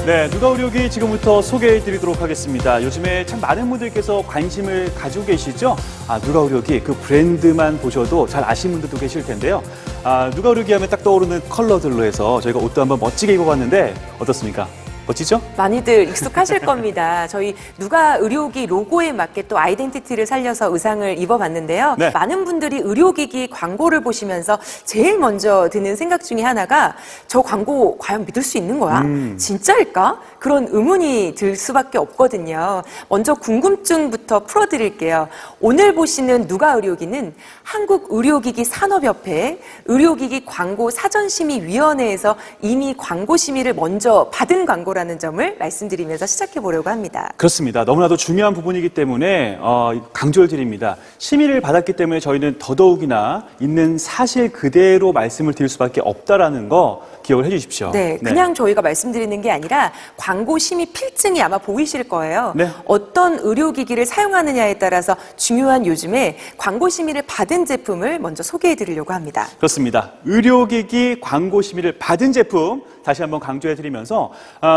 네, 누가 의료기 지금부터 소개해드리도록 하겠습니다. 요즘에 참 많은 분들께서 관심을 가지고 계시죠? 누가 의료기 그 브랜드만 보셔도 잘 아시는 분들도 계실 텐데요. 누가 의료기 하면 딱 떠오르는 컬러들로 해서 저희가 옷도 한번 멋지게 입어봤는데 어떻습니까? 멋지죠? 많이들 익숙하실 겁니다. 저희 누가 의료기 로고에 맞게 또 아이덴티티를 살려서 의상을 입어봤는데요. 네. 많은 분들이 의료기기 광고를 보시면서 제일 먼저 드는 생각 중에 하나가 저 광고 과연 믿을 수 있는 거야? 진짜일까? 그런 의문이 들 수밖에 없거든요. 먼저 궁금증부터 풀어드릴게요. 오늘 보시는 누가 의료기는 한국의료기기 산업협회 의료기기 광고 사전심의위원회에서 이미 광고 심의를 먼저 받은 광고라는 점을 말씀드리면서 시작해 보려고 합니다. 그렇습니다. 너무나도 중요한 부분이기 때문에 강조를 드립니다. 심의를 받았기 때문에 저희는 더더욱이나 있는 사실 그대로 말씀을 드릴 수밖에 없다라는 거 기억을 해 주십시오. 네, 그냥 저희가 말씀드리는 게 아니라 광고 심의 필증이 아마 보이실 거예요. 네. 어떤 의료기기를 사용하느냐에 따라서 중요한 요즘에 광고 심의를 받은 제품을 먼저 소개해 드리려고 합니다. 그렇습니다. 의료기기 광고 심의를 받은 제품 다시 한번 강조해 드리면서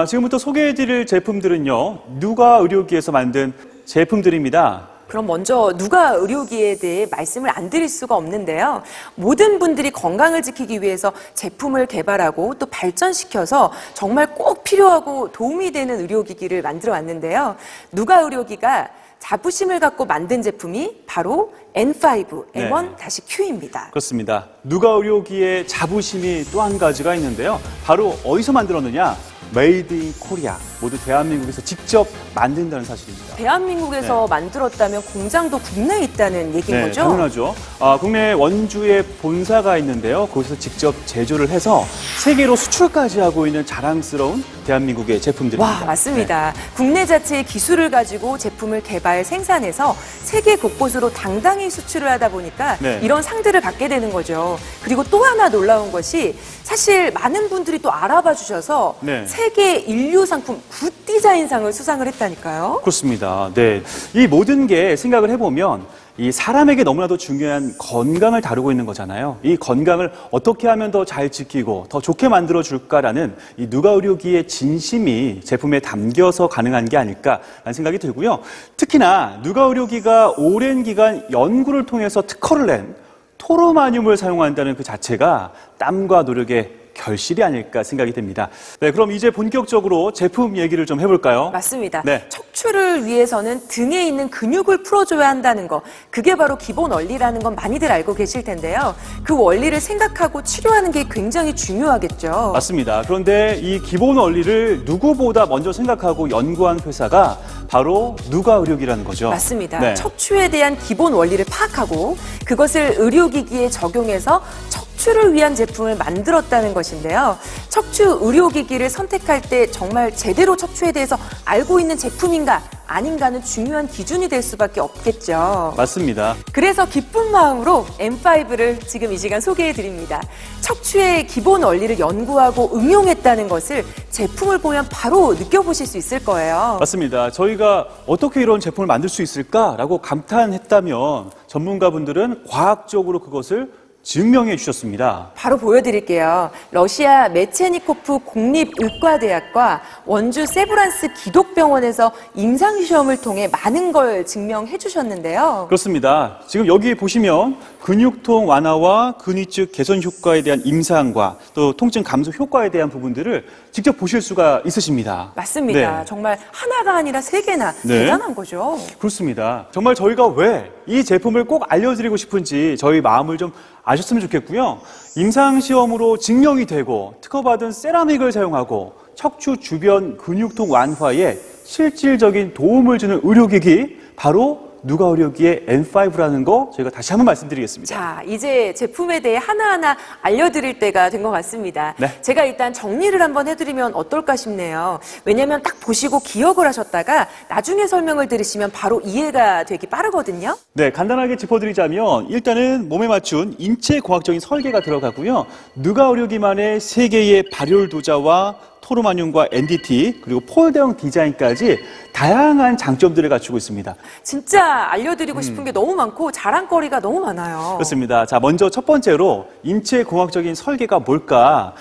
지금부터 소개해 드릴 제품들은요. 누가 의료기에서 만든 제품들입니다. 그럼 먼저 누가 의료기에 대해 말씀을 안 드릴 수가 없는데요. 모든 분들이 건강을 지키기 위해서 제품을 개발하고 또 발전시켜서 정말 꼭 필요하고 도움이 되는 의료기기를 만들어 왔는데요. 누가 의료기가 자부심을 갖고 만든 제품이 바로 N5 M1-Q입니다. 그렇습니다. 누가 의료기의 자부심이 또 한 가지가 있는데요. 바로 어디서 만들었느냐? 메이드 인 코리아. 모두 대한민국에서 직접 만든다는 사실입니다. 대한민국에서 만들었다면 공장도 국내에 있다는 얘기인 거죠? 당연하죠. 국내 원주에 본사가 있는데요. 거기서 직접 제조를 해서 세계로 수출까지 하고 있는 자랑스러운 대한민국의 제품들입니다. 와, 맞습니다. 국내 자체의 기술을 가지고 제품을 개발, 생산해서 세계 곳곳으로 당당히 수출을 하다 보니까 이런 상들을 받게 되는 거죠. 그리고 또 하나 놀라운 것이 사실 많은 분들이 또 알아봐 주셔서 세계 인류 상품 굿 디자인상을 수상을 했다니까요. 그렇습니다. 네, 이 모든 게 생각을 해보면 이 사람에게 너무나도 중요한 건강을 다루고 있는 거잖아요. 이 건강을 어떻게 하면 더 잘 지키고 더 좋게 만들어 줄까라는 이 누가 의료기의 진심이 제품에 담겨서 가능한 게 아닐까라는 생각이 들고요. 특히나 누가 의료기가 오랜 기간 연구를 통해서 특허를 낸 토르마늄을 사용한다는 그 자체가 땀과 노력의 결실이 아닐까 생각이 됩니다. 네, 그럼 이제 본격적으로 제품 얘기를 좀 해볼까요? 맞습니다. 척추를 위해서는 등에 있는 근육을 풀어줘야 한다는 거, 그게 바로 기본 원리라는 건 많이들 알고 계실 텐데요. 그 원리를 생각하고 치료하는 게 굉장히 중요하겠죠. 맞습니다. 그런데 이 기본 원리를 누구보다 먼저 생각하고 연구한 회사가 바로 누가 의료기라는 거죠. 맞습니다. 척추에 대한 기본 원리를 파악하고 그것을 의료기기에 적용해서 척추를 위한 제품을 만들었다는 것인데요. 척추 의료기기를 선택할 때 정말 제대로 척추에 대해서 알고 있는 제품인가 아닌가는 중요한 기준이 될 수밖에 없겠죠. 맞습니다. 그래서 기쁜 마음으로 M5를 지금 이 시간 소개해 드립니다. 척추의 기본 원리를 연구하고 응용했다는 것을 제품을 보면 바로 느껴보실 수 있을 거예요. 맞습니다. 저희가 어떻게 이런 제품을 만들 수 있을까라고 감탄했다면 전문가분들은 과학적으로 그것을 증명해 주셨습니다. 바로 보여드릴게요. 러시아 메체니코프 국립의과대학과 원주 세브란스 기독병원에서 임상시험을 통해 많은 걸 증명해 주셨는데요. 그렇습니다. 지금 여기 보시면 근육통 완화와 근위축 개선 효과에 대한 임상과 또 통증 감소 효과에 대한 부분들을 직접 보실 수가 있으십니다. 맞습니다. 정말 하나가 아니라 세 개나 대단한 거죠. 그렇습니다. 정말 저희가 왜 이 제품을 꼭 알려드리고 싶은지 저희 마음을 좀 아셨으면 좋겠고요. 임상시험으로 증명이 되고 특허받은 세라믹을 사용하고 척추 주변 근육통 완화에 실질적인 도움을 주는 의료기기 바로 누가 의료기의 N5라는 거 저희가 다시 한번 말씀드리겠습니다. 자, 이제 제품에 대해 하나하나 알려드릴 때가 된 것 같습니다. 제가 일단 정리를 한번 해드리면 어떨까 싶네요. 왜냐하면 딱 보시고 기억을 하셨다가 나중에 설명을 들으시면 바로 이해가 되기 빠르거든요. 네, 간단하게 짚어드리자면 일단은 몸에 맞춘 인체공학적인 설계가 들어가고요. 누가 의료기만의 3개의 발열 도자와 토르마늄과 NDT, 그리고 폴더형 디자인까지 다양한 장점들을 갖추고 있습니다. 진짜 알려드리고 싶은 게 너무 많고 자랑거리가 너무 많아요. 그렇습니다. 자, 먼저 첫 번째로 인체공학적인 설계가 뭘까?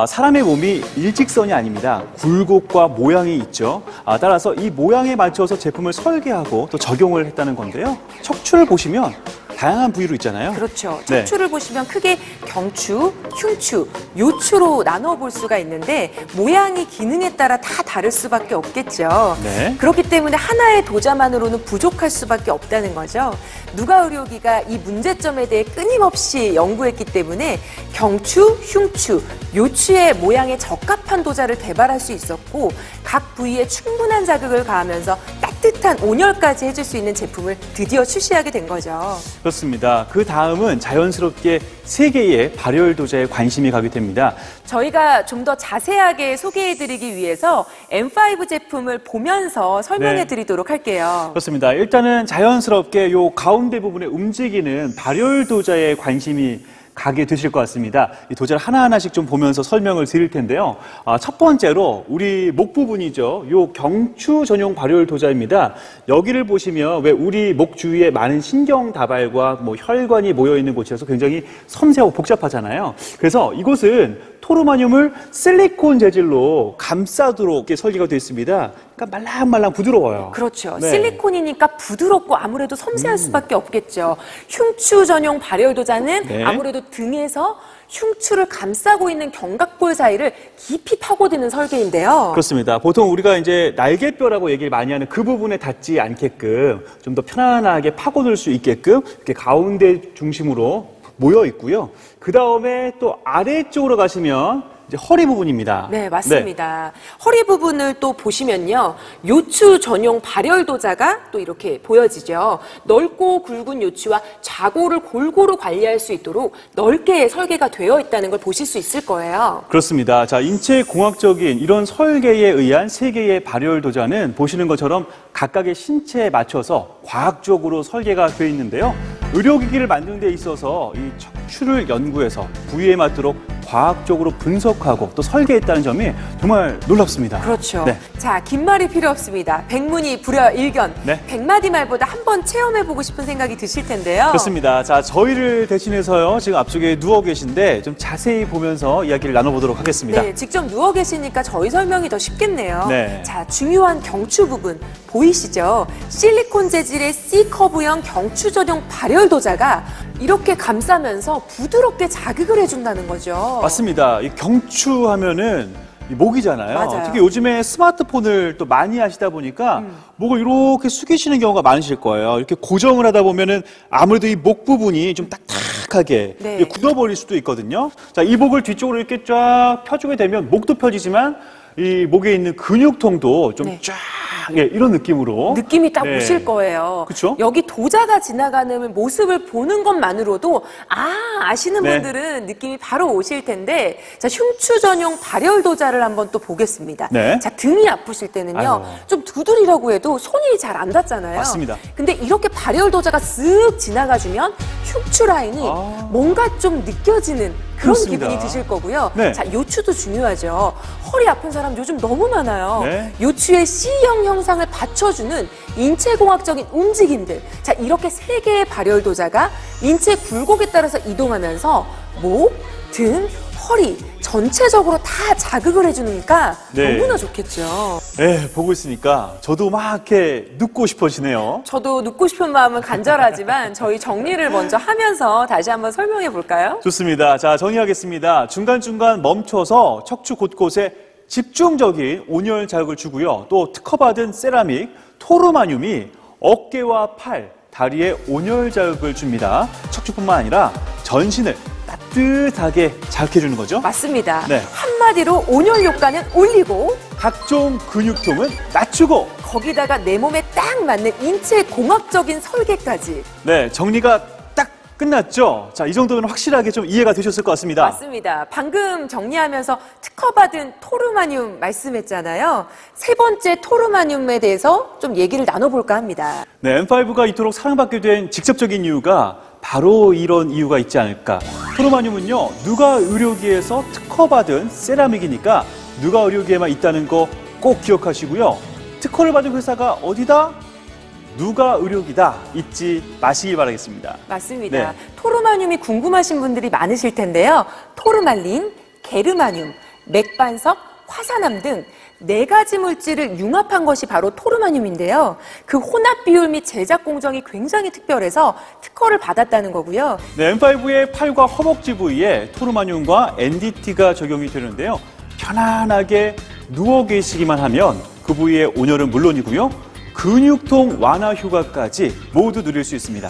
사람의 몸이 일직선이 아닙니다. 굴곡과 모양이 있죠. 따라서 이 모양에 맞춰서 제품을 설계하고 또 적용을 했다는 건데요. 척추를 보시면 다양한 부위로 있잖아요. 그렇죠. 네. 척추를 보시면 크게 경추, 흉추, 요추로 나눠볼 수가 있는데 모양이 기능에 따라 다 다를 수밖에 없겠죠. 네. 그렇기 때문에 하나의 도자만으로는 부족할 수밖에 없다는 거죠. 누가 의료기가 이 문제점에 대해 끊임없이 연구했기 때문에 경추, 흉추, 요추의 모양에 적합한 도자를 개발할 수 있었고 각 부위에 충분한 자극을 가하면서 따뜻한 온열까지 해줄 수 있는 제품을 드디어 출시하게 된 거죠. 그렇습니다. 그 다음은 자연스럽게 세 개의 발열 도자에 관심이 가게 됩니다. 저희가 좀 더 자세하게 소개해드리기 위해서 M5 제품을 보면서 설명해드리도록 할게요. 그렇습니다. 일단은 자연스럽게 요 가운데 부분에 움직이는 발열 도자에 관심이 가게 되실 것 같습니다. 이 도자를 하나하나씩 좀 보면서 설명을 드릴 텐데요. 첫 번째로 우리 목 부분이죠. 요 경추 전용 발열 도자입니다. 여기를 보시면 왜 우리 목 주위에 많은 신경 다발과 뭐 혈관이 모여 있는 곳이어서 굉장히 섬세하고 복잡하잖아요. 그래서 이곳은 토르마늄을 실리콘 재질로 감싸도록 이렇게 설계가 되어 있습니다. 그러니까 말랑말랑 부드러워요. 그렇죠. 네. 실리콘이니까 부드럽고 아무래도 섬세할 수밖에 없겠죠. 흉추 전용 발열 도자는 네. 아무래도 등에서 흉추를 감싸고 있는 견갑골 사이를 깊이 파고드는 설계인데요. 그렇습니다. 보통 우리가 이제 날개뼈라고 얘기를 많이 하는 그 부분에 닿지 않게끔 좀 더 편안하게 파고들 수 있게끔 이렇게 가운데 중심으로 모여 있고요. 그 다음에 또 아래쪽으로 가시면 이제 허리 부분입니다. 네, 맞습니다. 허리 부분을 또 보시면요. 요추 전용 발열 도자가 또 이렇게 보여지죠. 넓고 굵은 요추와 좌골을 골고루 관리할 수 있도록 넓게 설계가 되어 있다는 걸 보실 수 있을 거예요. 그렇습니다. 자, 인체공학적인 이런 설계에 의한 세 개의 발열 도자는 보시는 것처럼 각각의 신체에 맞춰서 과학적으로 설계가 되어 있는데요. 의료기기를 만드는 데 있어서 이 척추를 연구해서 부위에 맞도록 과학적으로 분석하고 또 설계했다는 점이 정말 놀랍습니다. 그렇죠. 네. 자, 긴 말이 필요 없습니다. 백문이 불여일견. 네. 100마디 말보다 한번 체험해보고 싶은 생각이 드실 텐데요. 그렇습니다. 자, 저희를 대신해서요, 지금 앞쪽에 누워 계신데 좀 자세히 보면서 이야기를 나눠보도록 하겠습니다. 네, 직접 누워 계시니까 저희 설명이 더 쉽겠네요. 네. 자, 중요한 경추 부분 보이시죠? 실리콘 재질의 C커브형 경추 전용 발열 도자가 이렇게 감싸면서 부드럽게 자극을 해준다는 거죠. 맞습니다. 이 경추 하면은 이 목이잖아요. 맞아요. 특히 요즘에 스마트폰을 또 많이 하시다 보니까 목을 이렇게 숙이시는 경우가 많으실 거예요. 이렇게 고정을 하다 보면은 아무래도 이 목 부분이 좀 딱딱하게 네. 굳어버릴 수도 있거든요. 자, 이 목을 뒤쪽으로 이렇게 쫙 펴주게 되면 목도 펴지지만 이 목에 있는 근육통도 좀 네. 쫙 이런 느낌으로 느낌이 딱 네. 오실 거예요. 그쵸? 여기 도자가 지나가는 모습을 보는 것만으로도 아시는 네. 분들은 느낌이 바로 오실 텐데 자, 흉추 전용 발열 도자를 한번 또 보겠습니다. 네. 자, 등이 아프실 때는요. 아유. 좀 두드리라고 해도 손이 잘 안 닿잖아요. 맞습니다. 근데 이렇게 발열 도자가 쓱 지나가주면 흉추 라인이 뭔가 좀 느껴지는 그런 그렇습니다. 기분이 드실 거고요. 네. 자, 요추도 중요하죠. 허리 아픈 사람 요즘 너무 많아요. 네. 요추의 C형 형상을 받쳐주는 인체공학적인 움직임들. 자, 이렇게 세 개의 발열 도자가 인체 굴곡에 따라서 이동하면서 목, 등, 허리 전체적으로 다 자극을 해주니까 네. 너무나 좋겠죠. 네, 보고 있으니까 저도 막 이렇게 눕고 싶어지네요. 저도 눕고 싶은 마음은 간절하지만 저희 정리를 먼저 하면서 다시 한번 설명해 볼까요? 좋습니다. 자, 정리하겠습니다. 중간중간 멈춰서 척추 곳곳에 집중적인 온열 자극을 주고요. 또 특허받은 세라믹, 토르마늄이 어깨와 팔, 다리에 온열 자극을 줍니다. 척추뿐만 아니라 전신을 따뜻하게 자극해주는 거죠. 맞습니다. 네. 한마디로 온열 효과는 올리고 각종 근육통은 낮추고 거기다가 내 몸에 딱 맞는 인체 공학적인 설계까지. 네, 정리가 딱 끝났죠? 자, 이 정도면 확실하게 좀 이해가 되셨을 것 같습니다. 맞습니다. 방금 정리하면서 특허받은 토르마늄 말씀했잖아요. 세 번째 토르마늄에 대해서 좀 얘기를 나눠볼까 합니다. 네, M5가 이토록 사랑받게 된 직접적인 이유가 바로 이런 이유가 있지 않을까. 토르마늄은요, 누가 의료기에서 특허받은 세라믹이니까 누가 의료기에만 있다는 거 꼭 기억하시고요. 특허를 받은 회사가 어디다? 누가 의료기다 잊지 마시길 바라겠습니다. 맞습니다. 네. 토르마늄이 궁금하신 분들이 많으실 텐데요. 토르말린, 게르마늄, 맥반석, 화산암 등 4가지 물질을 융합한 것이 바로 토르마늄인데요. 그 혼합 비율 및 제작 공정이 굉장히 특별해서 특허를 받았다는 거고요. 네, M5의 팔과 허벅지 부위에 토르마늄과 NDT가 적용이 되는데요. 편안하게 누워 계시기만 하면 그 부위의 온열은 물론이고요. 근육통 완화 효과까지 모두 누릴 수 있습니다.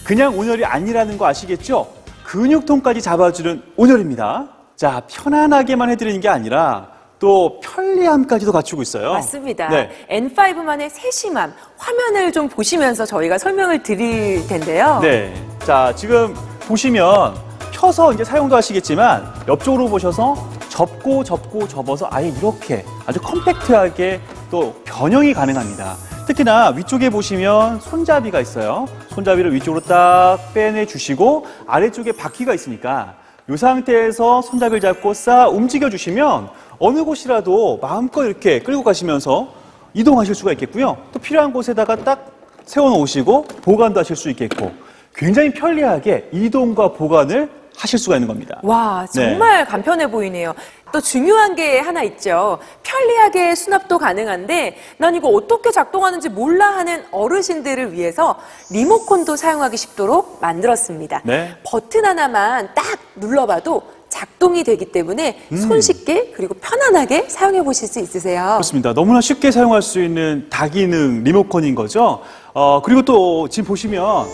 그냥 온열이 아니라는 거 아시겠죠? 근육통까지 잡아주는 온열입니다. 자, 편안하게만 해드리는 게 아니라 또 편리함까지도 갖추고 있어요. 맞습니다. 네. N5만의 세심함, 화면을 좀 보시면서 저희가 설명을 드릴 텐데요. 네. 자, 지금 보시면 펴서 이제 사용도 하시겠지만 옆쪽으로 보셔서 접고 접어서 아예 이렇게 아주 컴팩트하게 또 변형이 가능합니다. 특히나 위쪽에 보시면 손잡이가 있어요. 손잡이를 위쪽으로 딱 빼내주시고 아래쪽에 바퀴가 있으니까 이 상태에서 손잡이를 잡고 싹 움직여주시면 어느 곳이라도 마음껏 이렇게 끌고 가시면서 이동하실 수가 있겠고요. 또 필요한 곳에다가 딱 세워놓으시고 보관도 하실 수 있겠고 굉장히 편리하게 이동과 보관을 하실 수가 있는 겁니다. 와, 정말 간편해 보이네요. 또 중요한 게 하나 있죠. 편리하게 수납도 가능한데 난 이거 어떻게 작동하는지 몰라 하는 어르신들을 위해서 리모컨도 사용하기 쉽도록 만들었습니다. 네. 버튼 하나만 딱 눌러봐도 작동이 되기 때문에 손쉽게 그리고 편안하게 사용해 보실 수 있으세요. 그렇습니다. 너무나 쉽게 사용할 수 있는 다기능 리모컨인 거죠. 그리고 또 지금 보시면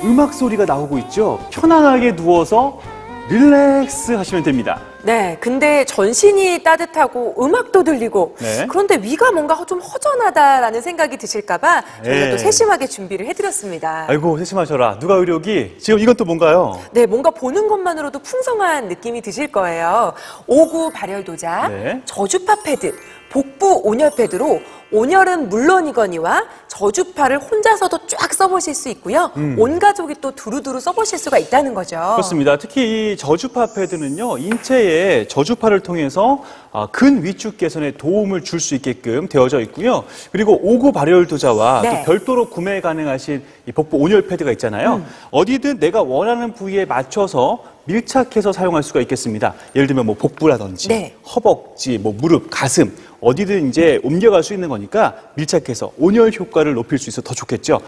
음악 소리가 나오고 있죠. 편안하게 누워서 릴렉스 하시면 됩니다. 네, 근데 전신이 따뜻하고 음악도 들리고 네. 그런데 위가 뭔가 좀 허전하다라는 생각이 드실까봐 저희가 네. 또 세심하게 준비를 해드렸습니다. 아이고 세심하셔라. 누가 의료기? 지금 이것도 뭔가요? 네, 뭔가 보는 것만으로도 풍성한 느낌이 드실 거예요. 5구 발열 도자, 네. 저주파 패드, 복부 온열 패드로 온열은 물론이거니와 저주파를 혼자서도 쫙 써보실 수 있고요. 온 가족이 또 두루두루 써보실 수가 있다는 거죠. 그렇습니다. 특히 이 저주파 패드는요, 인체의 저주파를 통해서 근 위축 개선에 도움을 줄 수 있게끔 되어져 있고요. 그리고 5구 발열 도자와 네. 또 별도로 구매 가능하신 이 복부 온열 패드가 있잖아요. 어디든 내가 원하는 부위에 맞춰서 밀착해서 사용할 수가 있겠습니다. 예를 들면 뭐 복부라든지 네. 허벅지, 뭐 무릎, 가슴 어디든 이제 옮겨갈 수 있는 거니까 밀착해서 온열 효과를 높일 수 있어 더 좋겠죠.